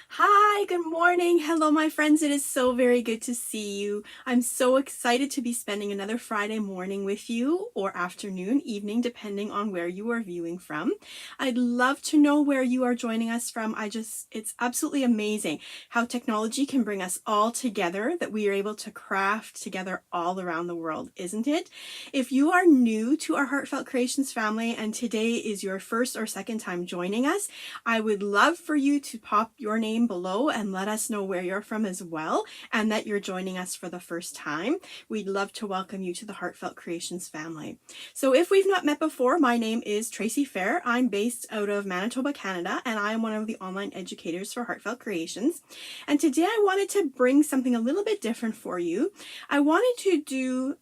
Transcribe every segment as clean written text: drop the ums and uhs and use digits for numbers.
Hi, good morning. Hello, my friends. It is so very good to see you. I'm so excited to be spending another Friday morning with you, or afternoon, evening, depending on where you are viewing from. I'd love to know where you are joining us from. It's absolutely amazing how technology can bring us all together, that we are able to craft together all around the world, isn't it? If you are new to our Heartfelt Creations family and today is your first or second time joining us, I would love for you to pop your name below and let us know where you're from as well, and that you're joining us for the first time. We'd love to welcome you to the Heartfelt Creations family. So if we've not met before, my name is Tracy Fair. I'm based out of Manitoba, Canada, and I am one of the online educators for Heartfelt Creations. And today I wanted to bring something a little bit different for you. I wanted to do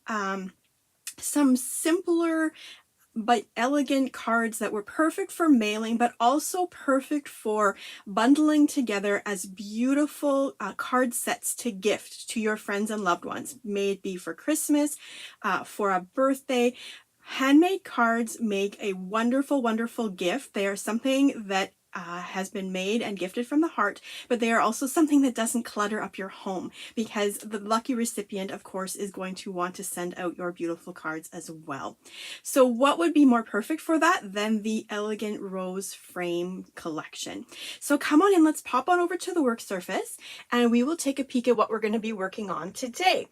some simpler but elegant cards that were perfect for mailing, but also perfect for bundling together as beautiful card sets to gift to your friends and loved ones. May it be for Christmas, for a birthday. Handmade cards make a wonderful, wonderful gift. They are something that has been made and gifted from the heart, but they are also something that doesn't clutter up your home, because the lucky recipient, of course, is going to want to send out your beautiful cards as well. So what would be more perfect for that than the Elegant Rose Frame collection? So come on in, let's pop on over to the work surface and we will take a peek at what we're going to be working on today.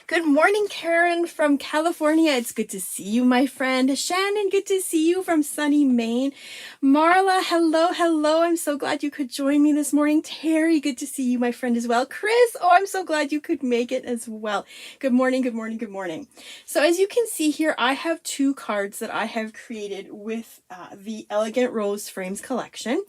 Good morning, Karen from California. It's good to see you, my friend. Shannon, good to see you from sunny Maine. Marla, hello, hello. I'm so glad you could join me this morning. Terry, good to see you, my friend, as well. Chris, oh, I'm so glad you could make it as well. Good morning, good morning, good morning. So as you can see here, I have two cards that I have created with the Elegant Rose Frames collection.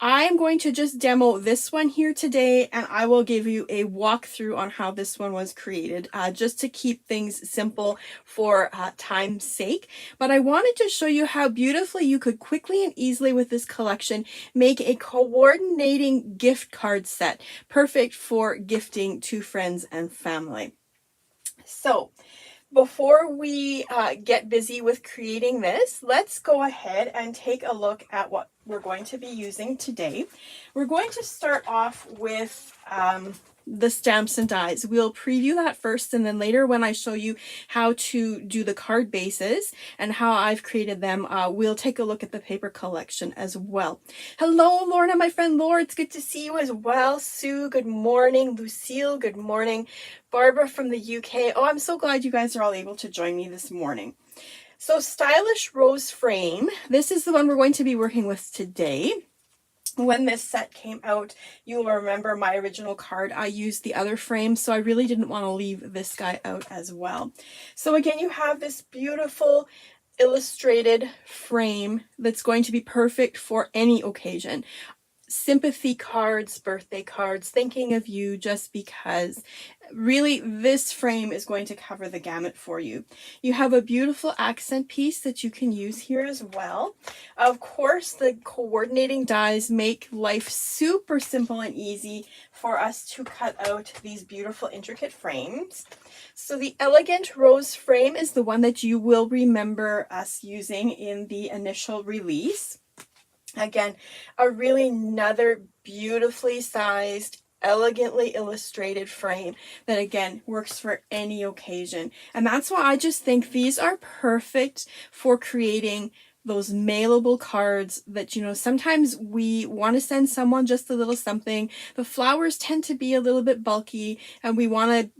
I'm going to just demo this one here today, and I will give you a walkthrough on how this one was created, just to keep things simple for time's sake. But I wanted to show you how beautifully you could quickly and easily with this collection make a coordinating gift card set, perfect for gifting to friends and family. So before we get busy with creating this, let's go ahead and take a look at what we're going to be using today. We're going to start off with the stamps and dies. We'll preview that first, and then later when I show you how to do the card bases and how I've created them, we'll take a look at the paper collection as well. Hello, Lorna, my friend Laura. It's good to see you as well. Sue, good morning. Lucille, good morning. Barbara from the UK. Oh, I'm so glad you guys are all able to join me this morning. So Stylish Rose Frame, this is the one we're going to be working with today. When this set came out, you'll remember my original card. I used the other frame, so I really didn't want to leave this guy out as well. So again, you have this beautiful illustrated frame that's going to be perfect for any occasion. Sympathy cards, birthday cards, thinking of you just because. Really, this frame is going to cover the gamut for you. You have a beautiful accent piece that you can use here as well. Of course, the coordinating dies make life super simple and easy for us to cut out these beautiful intricate frames. So the Elegant Rose Frame is the one that you will remember us using in the initial release. Again, another beautifully sized, elegantly illustrated frame that again works for any occasion. And that's why I just think these are perfect for creating those mailable cards that, you know, sometimes we want to send someone just a little something. The flowers tend to be a little bit bulky, and we want to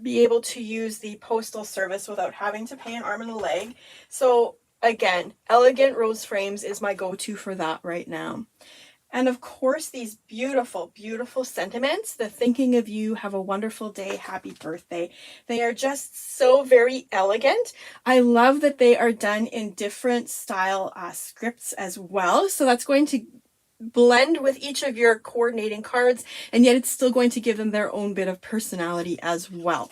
be able to use the postal service without having to pay an arm and a leg. So again, Elegant Rose Frames is my go-to for that right now. And of course, these beautiful, beautiful sentiments, the thinking of you, have a wonderful day, happy birthday. They are just so very elegant. I love that they are done in different style scripts as well. So that's going to blend with each of your coordinating cards, and yet it's still going to give them their own bit of personality as well.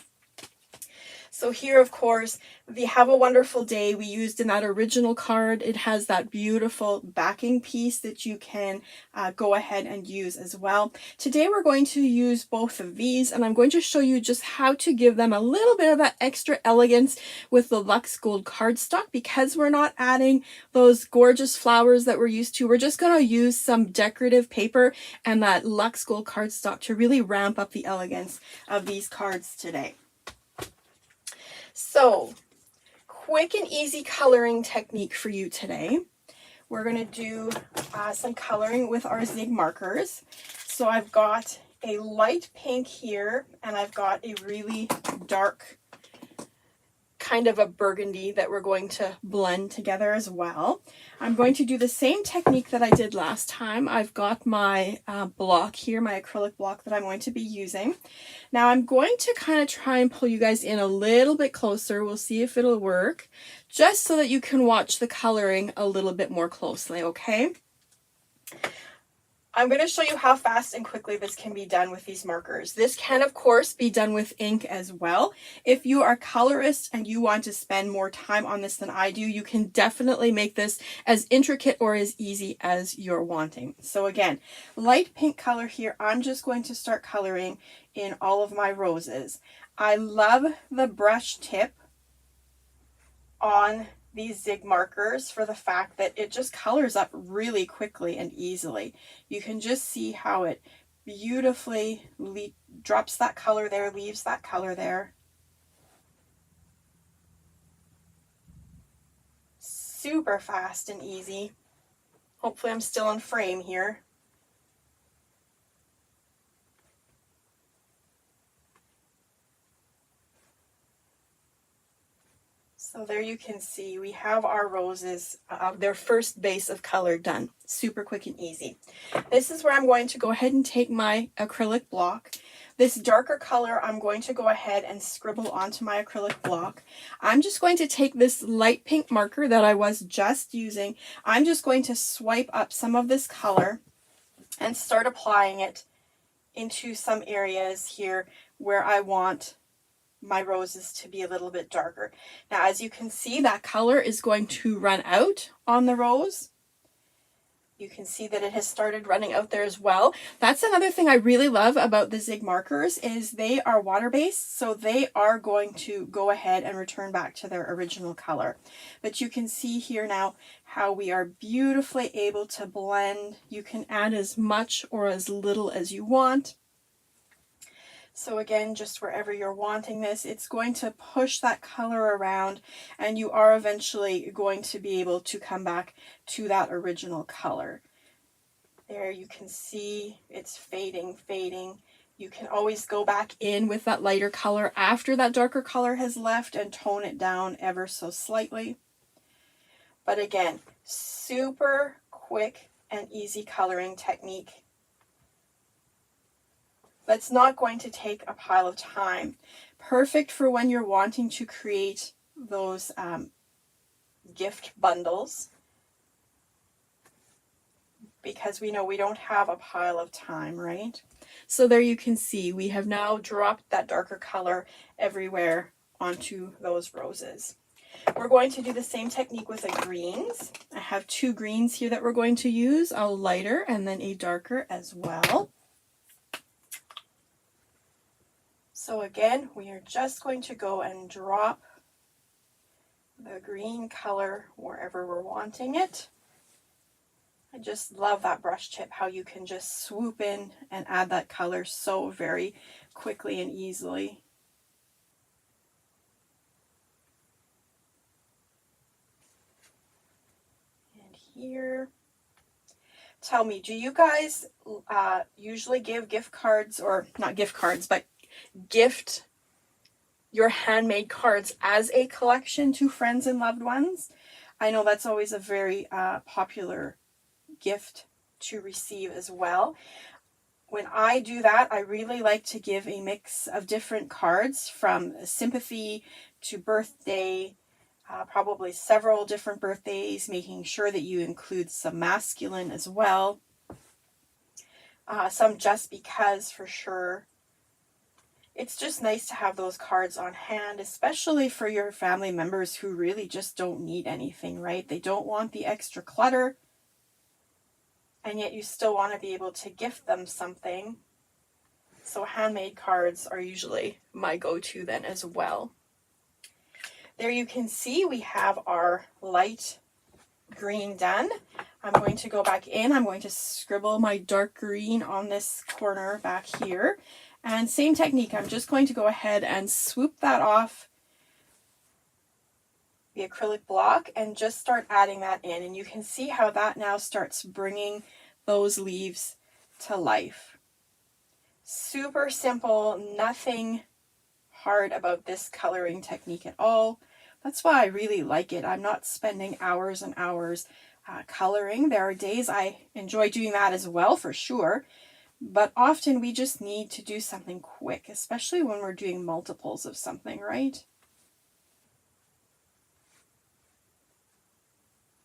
So here, of course, the Have a Wonderful Day we used in that original card. It has that beautiful backing piece that you can go ahead and use as well. Today we're going to use both of these, and I'm going to show you just how to give them a little bit of that extra elegance with the Luxe Gold cardstock. Because we're not adding those gorgeous flowers that we're used to, we're just going to use some decorative paper and that Luxe Gold cardstock to really ramp up the elegance of these cards today. So, quick and easy coloring technique for you today. We're going to do some coloring with our Zig markers. So I've got a light pink here, and I've got a really dark kind of a burgundy that we're going to blend together as well. I'm going to do the same technique that I did last time. I've got my block here, my acrylic block that I'm going to be using. Now I'm going to kind of try and pull you guys in a little bit closer. We'll see if it'll work, just so that you can watch the coloring a little bit more closely, okay? I'm going to show you how fast and quickly this can be done with these markers. This can, of course, be done with ink as well. If you are a colorist and you want to spend more time on this than I do, you can definitely make this as intricate or as easy as you're wanting. So again, light pink color here. I'm just going to start coloring in all of my roses. I love the brush tip on these Zig markers for the fact that it just colors up really quickly and easily. You can just see how it beautifully drops that color there, leaves that color there. Super fast and easy. Hopefully I'm still in frame here. So there you can see we have our roses, their first base of color done. Super quick and easy. This is where I'm going to go ahead and take my acrylic block. This darker color I'm going to go ahead and scribble onto my acrylic block. I'm just going to take this light pink marker that I was just using. I'm just going to swipe up some of this color and start applying it into some areas here where I want my roses to be a little bit darker. Now, as you can see, that color is going to run out on the rose. You can see that it has started running out there as well. That's another thing I really love about the Zig markers is they are water-based, so they are going to go ahead and return back to their original color. But you can see here now how we are beautifully able to blend. You can add as much or as little as you want. So again, just wherever you're wanting this, it's going to push that color around, and you are eventually going to be able to come back to that original color. There you can see it's fading. You can always go back in with that lighter color after that darker color has left and tone it down ever so slightly. But again, super quick and easy coloring technique. That's not going to take a pile of time. Perfect for when you're wanting to create those gift bundles, because we know we don't have a pile of time, right? So there you can see we have now dropped that darker color everywhere onto those roses. We're going to do the same technique with the greens. I have two greens here that we're going to use, a lighter and then a darker as well. So again, we are just going to go and drop the green color wherever we're wanting it. I just love that brush tip, how you can just swoop in and add that color so very quickly and easily. And here, tell me, do you guys usually give gift cards, or not gift cards, but gift your handmade cards as a collection to friends and loved ones? I know that's always a very popular gift to receive as well. When I do that, I really like to give a mix of different cards, from sympathy to birthday, probably several different birthdays, making sure that you include some masculine as well. Some just because, for sure. it's just nice to have those cards on hand, especially for your family members who really just don't need anything, right? They don't want the extra clutter, and yet you still want to be able to gift them something. So handmade cards are usually my go-to then as well. There you can see we have our light green done. I'm going to go back in. I'm going to scribble my dark green on this corner back here. And same technique, I'm just going to go ahead and swoop that off the acrylic block and just start adding that in. And you can see how that now starts bringing those leaves to life. Super simple, nothing hard about this coloring technique at all. That's why I really like it. I'm not spending hours and hours coloring. There are days I enjoy doing that as well, for sure. But often we just need to do something quick, especially when we're doing multiples of something, right?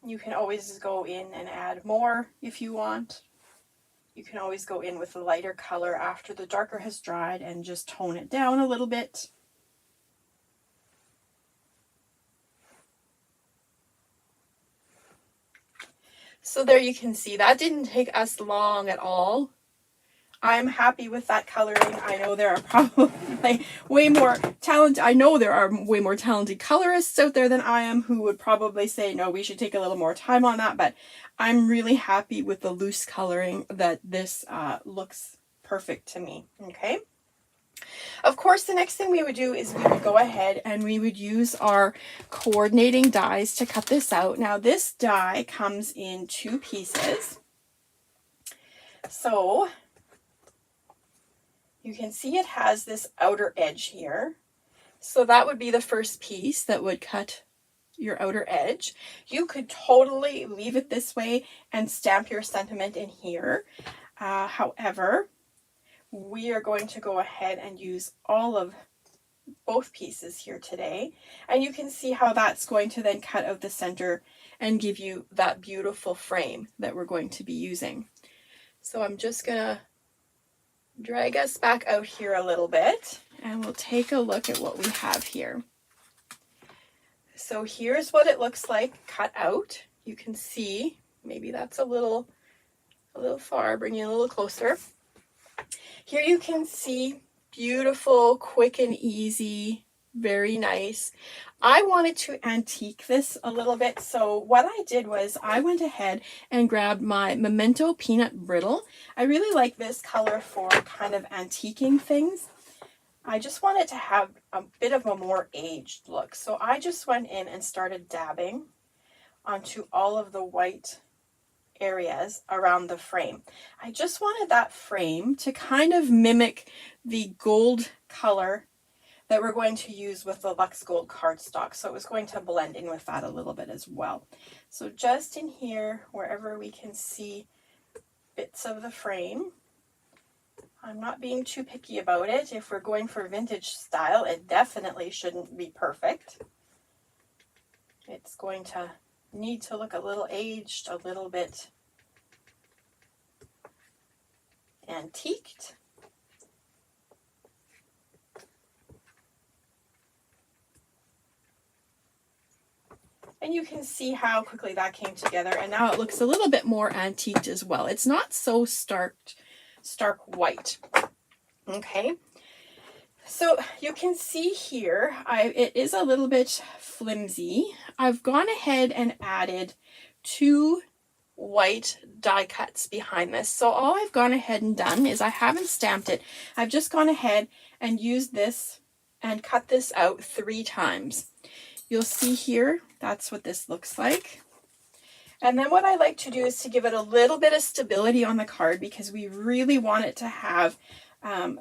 You can always go in and add more if you want. You can always go in with a lighter color after the darker has dried and just tone it down a little bit. So there you can see that didn't take us long at all. I'm happy with that coloring. I know there are probably way more talented, I know there are way more talented colorists out there than I am who would probably say, no, we should take a little more time on that, but I'm really happy with the loose coloring that this looks perfect to me, okay? Of course, the next thing we would do is we would go ahead and we would use our coordinating dies to cut this out. Now, this die comes in 2 pieces. So you can see it has this outer edge here. So that would be the first piece that would cut your outer edge. You could totally leave it this way and stamp your sentiment in here. However, we are going to go ahead and use both pieces here today. And you can see how that's going to then cut out the center and give you that beautiful frame that we're going to be using. So I'm just gonna drag us back out here a little bit and we'll take a look at what we have here. So here's what it looks like cut out. You can see, maybe that's a little far, bring you a little closer. Here you can see beautiful, quick and easy, very nice. I wanted to antique this a little bit, so what I did was I went ahead and grabbed my Memento Peanut Brittle. I really like this color for kind of antiquing things. I just wanted to have a bit of a more aged look, so I just went in and started dabbing onto all of the white areas around the frame. I just wanted that frame to kind of mimic the gold color that we're going to use with the Luxe Gold cardstock. So it was going to blend in with that a little bit as well. So just in here, wherever we can see bits of the frame, I'm not being too picky about it. If we're going for vintage style, it definitely shouldn't be perfect. It's going to need to look a little aged, a little bit antiqued. And you can see how quickly that came together, and now it looks a little bit more antiqued as well. It's not so stark white. Okay, so you can see here, it is a little bit flimsy. I've gone ahead and added 2 white die cuts behind this. So all I've gone ahead and done is I haven't stamped it. I've just gone ahead and used this and cut this out 3 times. You'll see here, that's what this looks like. And then what I like to do is to give it a little bit of stability on the card, because we really want it to have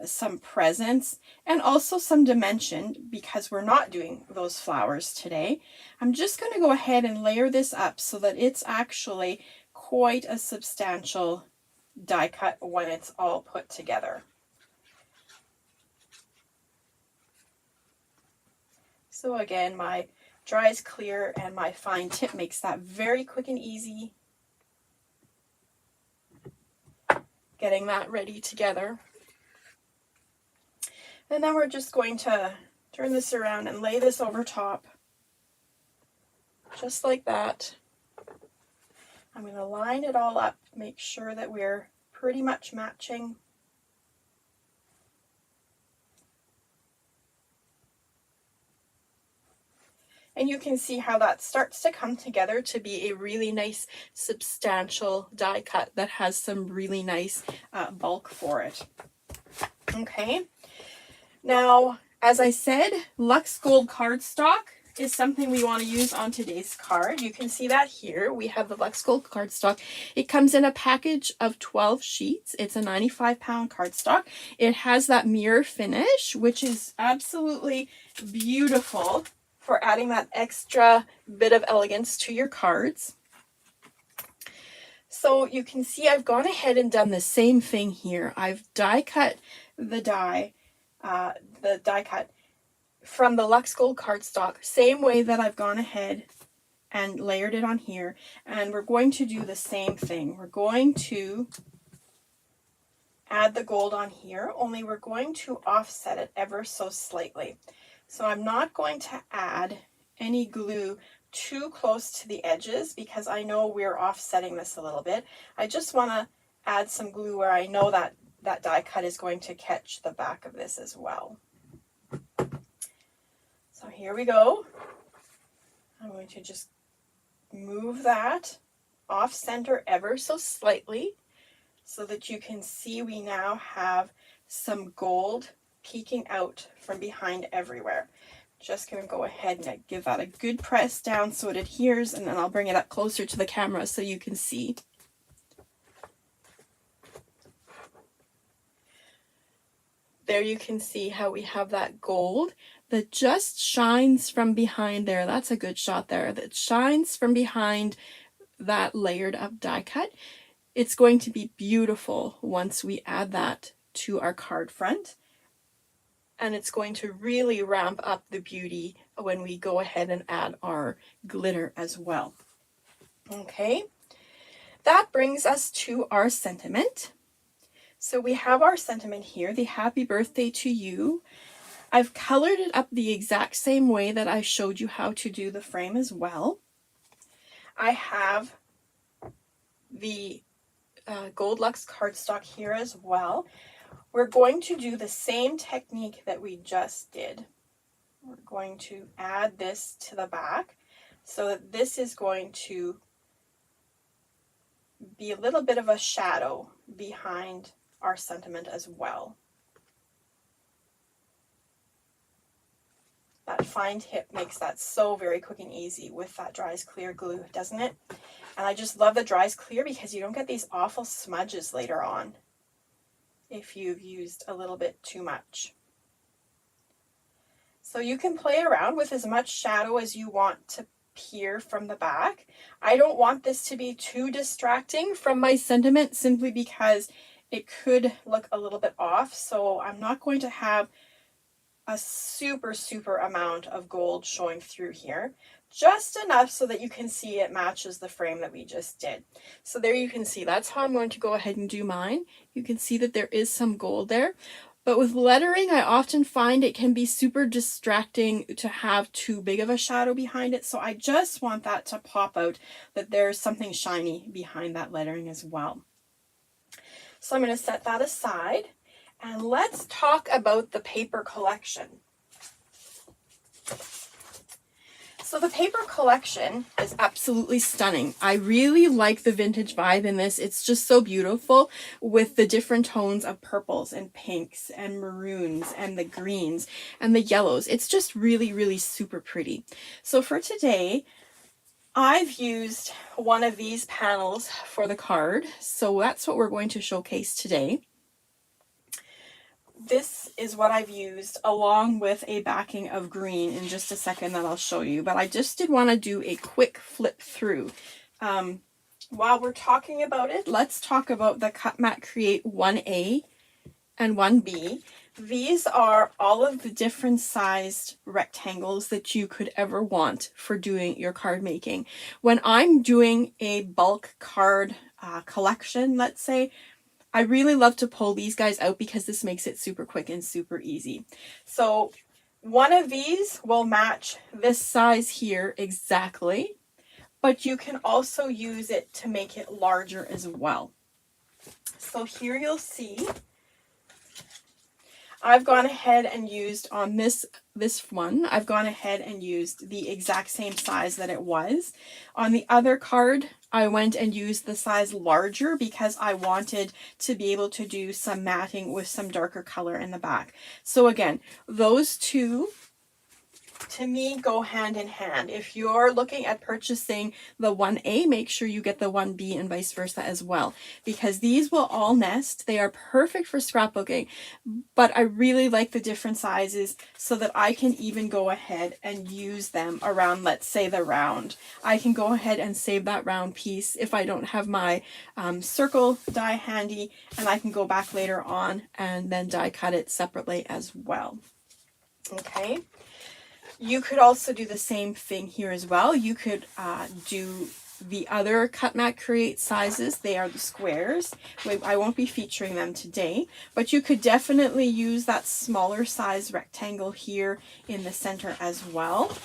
some presence and also some dimension, because we're not doing those flowers today. I'm just going to go ahead and layer this up so that it's actually quite a substantial die cut when it's all put together. So again, my dry is clear and my fine tip makes that very quick and easy. Getting that ready together. And then we're just going to turn this around and lay this over top, just like that. I'm going to line it all up, make sure that we're pretty much matching. And you can see how that starts to come together to be a really nice, substantial die cut that has some really nice bulk for it. Okay. Now, as I said, Luxe Gold cardstock is something we want to use on today's card. You can see that here. We have the Luxe Gold cardstock. It comes in a package of 12 sheets. It's a 95-pound cardstock. It has that mirror finish, which is absolutely beautiful for adding that extra bit of elegance to your cards. So you can see I've gone ahead and done the same thing here. I've die cut the die cut from the Luxe Gold cardstock, same way that I've gone ahead and layered it on here. And we're going to do the same thing. We're going to add the gold on here, only we're going to offset it ever so slightly. So I'm not going to add any glue too close to the edges because I know we're offsetting this a little bit. I just want to add some glue where I know that that die cut is going to catch the back of this as well. So here we go. I'm going to just move that off center ever so slightly so that you can see we now have some gold peeking out from behind everywhere. Just going to go ahead and give that a good press down so it adheres, and then I'll bring it up closer to the camera so you can see. There you can see how we have that gold that just shines from behind there. That's a good shot there. That shines from behind that layered up die cut. It's going to be beautiful once we add that to our card front. And it's going to really ramp up the beauty when we go ahead and add our glitter as well. Okay, that brings us to our sentiment. So we have our sentiment here, the happy birthday to you. I've colored it up the exact same way that I showed you how to do the frame as well. I have the Gold Luxe cardstock here as well. We're going to do the same technique that we just did. We're going to add this to the back so that this is going to be a little bit of a shadow behind our sentiment as well. That fine tip makes that so very quick and easy with that Dries Clear glue, doesn't it? And I just love the Dries Clear because you don't get these awful smudges later on if you've used a little bit too much. So you can play around with as much shadow as you want to peer from the back. I don't want this to be too distracting from my sentiment simply because it could look a little bit off. So I'm not going to have a super amount of gold showing through here. Just enough so that you can see it matches the frame that we just did. So there you can see, that's how I'm going to go ahead and do mine. You can see that there is some gold there. But with lettering, I often find it can be super distracting to have too big of a shadow behind it. So I just want that to pop out, that there's something shiny behind that lettering as well. So I'm going to set that aside and let's talk about the paper collection. So the paper collection is absolutely stunning. I really like the vintage vibe in this. It's just so beautiful with the different tones of purples and pinks and maroons and the greens and the yellows. It's just really super pretty. So for today, I've used one of these panels for the card. So that's what we're going to showcase today. This is what I've used along with a backing of green in just a second that I'll show you. But I just did want to do a quick flip through. While we're talking about it, let's talk about the Cut Mat Create 1A and 1B. These are all of the different sized rectangles that you could ever want for doing your card making. When I'm doing a bulk card collection, let's say, I really love to pull these guys out because this makes it super quick and super easy. So one of these will match this size here exactly, but you can also use it to make it larger as well. So here you'll see I've gone ahead and used on this one, I've gone ahead and used the exact same size that it was. On the other card, I went and used the size larger because I wanted to be able to do some matting with some darker color in the back. So again, those two to me go hand in hand. If you're looking at purchasing the 1A, make sure you get the 1B and vice versa as well, because these will all nest. They are perfect for scrapbooking, but I really like the different sizes so that I can even go ahead and use them around, let's say, the round. I can go ahead and save that round piece if I don't have my circle die handy, and I can go back later on and then die cut it separately as well. Okay. You could also do the same thing here as well. You could do the other Cut Mat Create sizes. They are the squares. I won't be featuring them today, but you could definitely use that smaller size rectangle here in the center as well.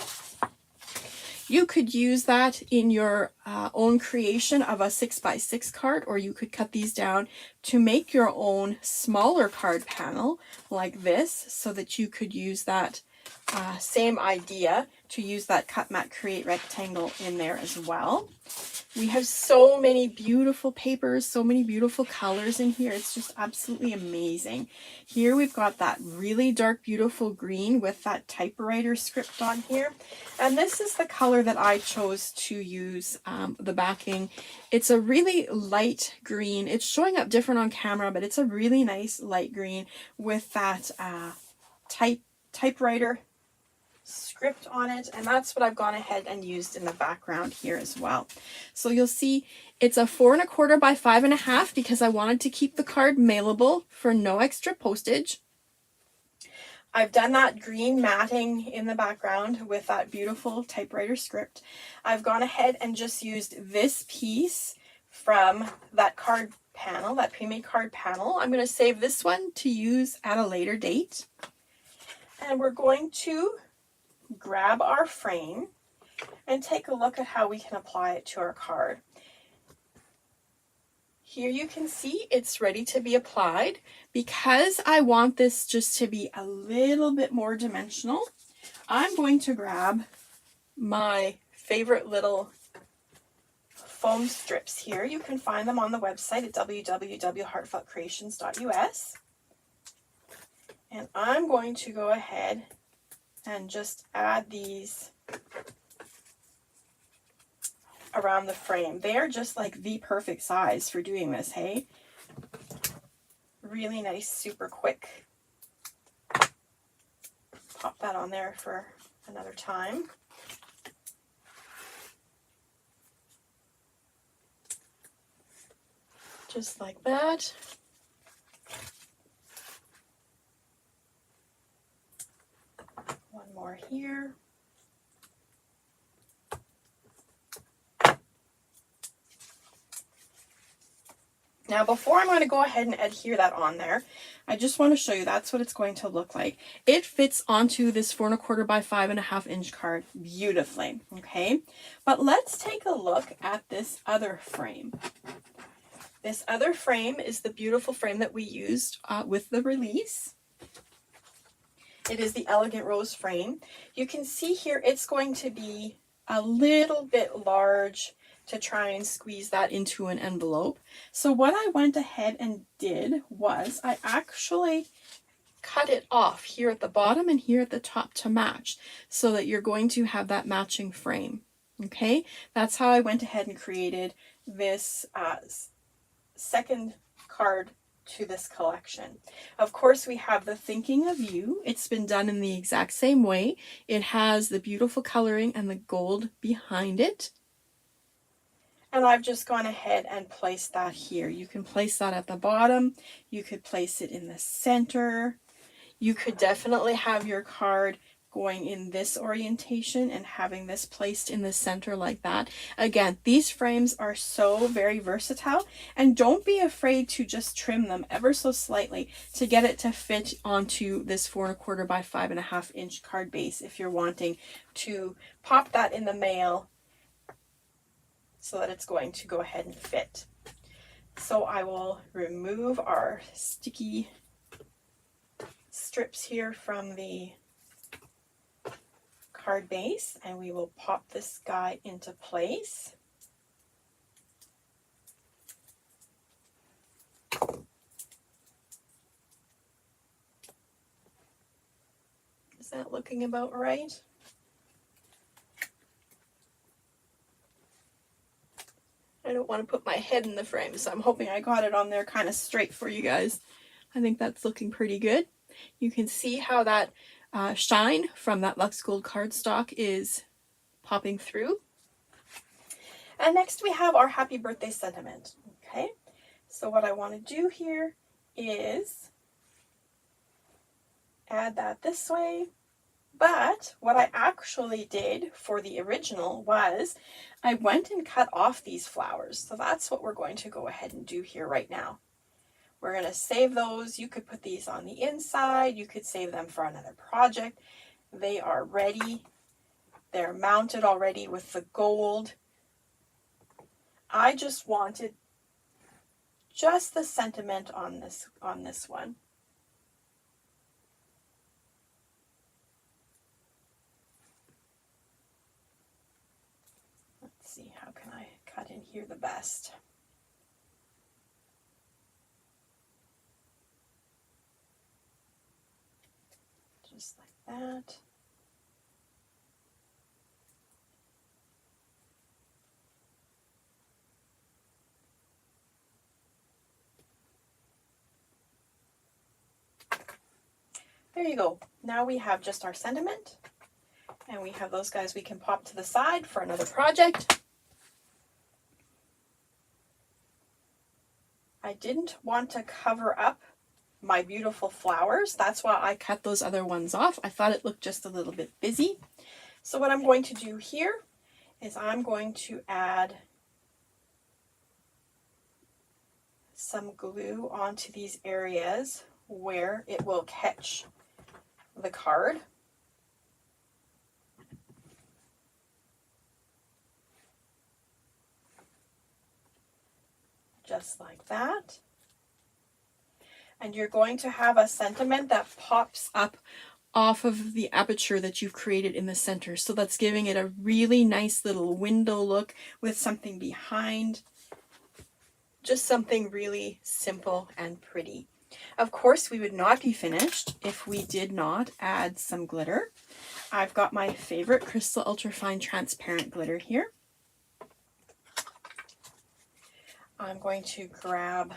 You could use that in your own creation of a 6x6 card, or you could cut these down to make your own smaller card panel like this, so that you could use that same idea to use that Cut Mat Create rectangle in there as well. We have so many beautiful papers, so many beautiful colors in here. It's just absolutely amazing. Here we've got that really dark, beautiful green with that typewriter script on here. And this is the color that I chose to use the backing. It's a really light green. It's showing up different on camera, but it's a really nice light green with that typewriter script on it, and that's what I've gone ahead and used in the background here as well. So you'll see it's a 4 1/4 by 5 1/2 because I wanted to keep the card mailable for no extra postage. I've done that green matting in the background with that beautiful typewriter script. I've gone ahead and just used this piece from that card panel, that pre-made card panel. I'm going to save this one to use at a later date. And we're going to grab our frame and take a look at how we can apply it to our card. Here you can see it's ready to be applied. Because I want this just to be a little bit more dimensional, I'm going to grab my favorite little foam strips here. You can find them on the website at www.heartfeltcreations.us. And I'm going to go ahead and just add these around the frame. They are just like the perfect size for doing this, hey? Really nice, super quick. Pop that on there for another time. Just like that. One more here. Now before I'm going to go ahead and adhere that on there, I just want to show you that's what it's going to look like. It fits onto this 4 1/4 by 5 1/2 inch card beautifully, okay? But let's take a look at this other frame. This other frame is the beautiful frame that we used with the release. It is the Elegant Rose frame. You can see here it's going to be a little bit large to try and squeeze that into an envelope. So what I went ahead and did was I actually cut it off here at the bottom and here at the top to match, so that you're going to have that matching frame. Okay, that's how I went ahead and created this second card to this collection. Of course, we have the Thinking of You. It's been done in the exact same way. It has the beautiful coloring and the gold behind it. And I've just gone ahead and placed that here. You can place that at the bottom. You could place it in the center. You could definitely have your card going in this orientation and having this placed in the center like that. Again, these frames are so very versatile, and don't be afraid to just trim them ever so slightly to get it to fit onto this 4 1/4 by 5.5 inch card base if you're wanting to pop that in the mail so that it's going to go ahead and fit. So I will remove our sticky strips here from the card base, and we will pop this guy into place. Is that looking about right? I don't want to put my head in the frame, so I'm hoping I got it on there kind of straight for you guys. I think that's looking pretty good. You can see how that shine from that Luxe Gold cardstock is popping through. And next we have our happy birthday sentiment. Okay, so what I want to do here is add that this way. But what I actually did for the original was I went and cut off these flowers. So that's what we're going to go ahead and do here right now. We're going to save those. You could put these on the inside. You could save them for another project. They are ready. They're mounted already with the gold. I just wanted just the sentiment on this one. Let's see, how can I cut in here the best? Just like that. There you go. Now we have just our sentiment, and we have those guys we can pop to the side for another project. I didn't want to cover up my beautiful flowers. That's why I cut those other ones off. I thought it looked just a little bit busy. So what I'm going to do here is I'm going to add some glue onto these areas where it will catch the card. Just like that. And you're going to have a sentiment that pops up off of the aperture that you've created in the center. So that's giving it a really nice little window look with something behind. Just something really simple and pretty. Of course, we would not be finished if we did not add some glitter. I've got my favorite Crystal Ultrafine Transparent glitter here. I'm going to grab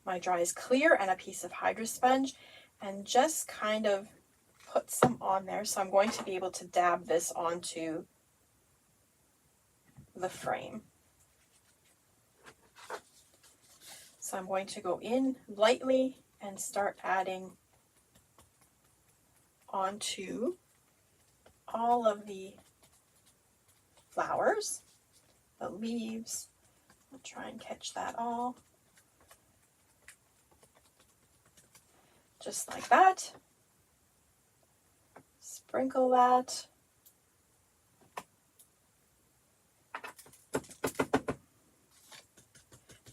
my Dries Clear and a piece of Hydro Sponge and just kind of put some on there. So I'm going to be able to dab this onto the frame. So I'm going to go in lightly and start adding onto all of the flowers, the leaves. I'll try and catch that all. Just like that. Sprinkle that.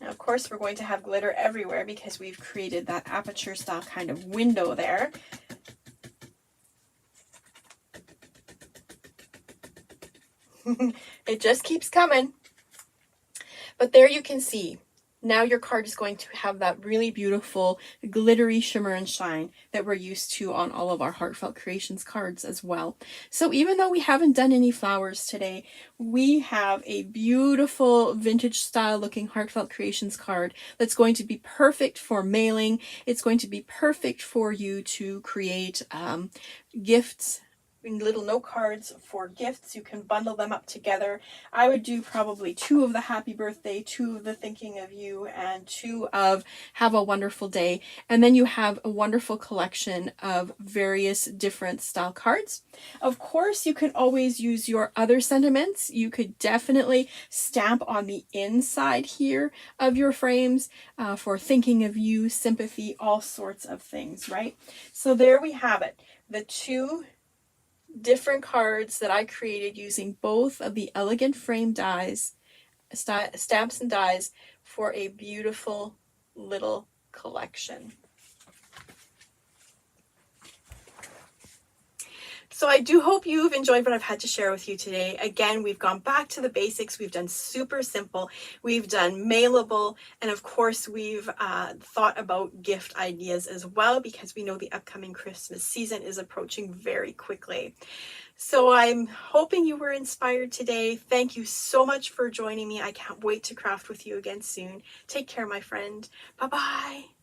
Now, of course, we're going to have glitter everywhere because we've created that aperture style kind of window there. It just keeps coming. But there you can see, now your card is going to have that really beautiful glittery shimmer and shine that we're used to on all of our Heartfelt Creations cards as well. So even though we haven't done any flowers today, we have a beautiful vintage style looking Heartfelt Creations card that's going to be perfect for mailing. It's going to be perfect for you to create gifts little note cards for gifts. You can bundle them up together. I would do probably 2 of the happy birthday, 2 of the thinking of you, and 2 of have a wonderful day. And then you have a wonderful collection of various different style cards. Of course, you can always use your other sentiments. You could definitely stamp on the inside here of your frames for thinking of you, sympathy, all sorts of things, right? So there we have it. The 2 different cards that I created using both of the elegant frame dies, stamps and dies, for a beautiful little collection. So I do hope you've enjoyed what I've had to share with you today. Again, we've gone back to the basics. We've done super simple. We've done mailable. And of course, we've thought about gift ideas as well, because we know the upcoming Christmas season is approaching very quickly. So I'm hoping you were inspired today. Thank you so much for joining me. I can't wait to craft with you again soon. Take care, my friend. Bye-bye.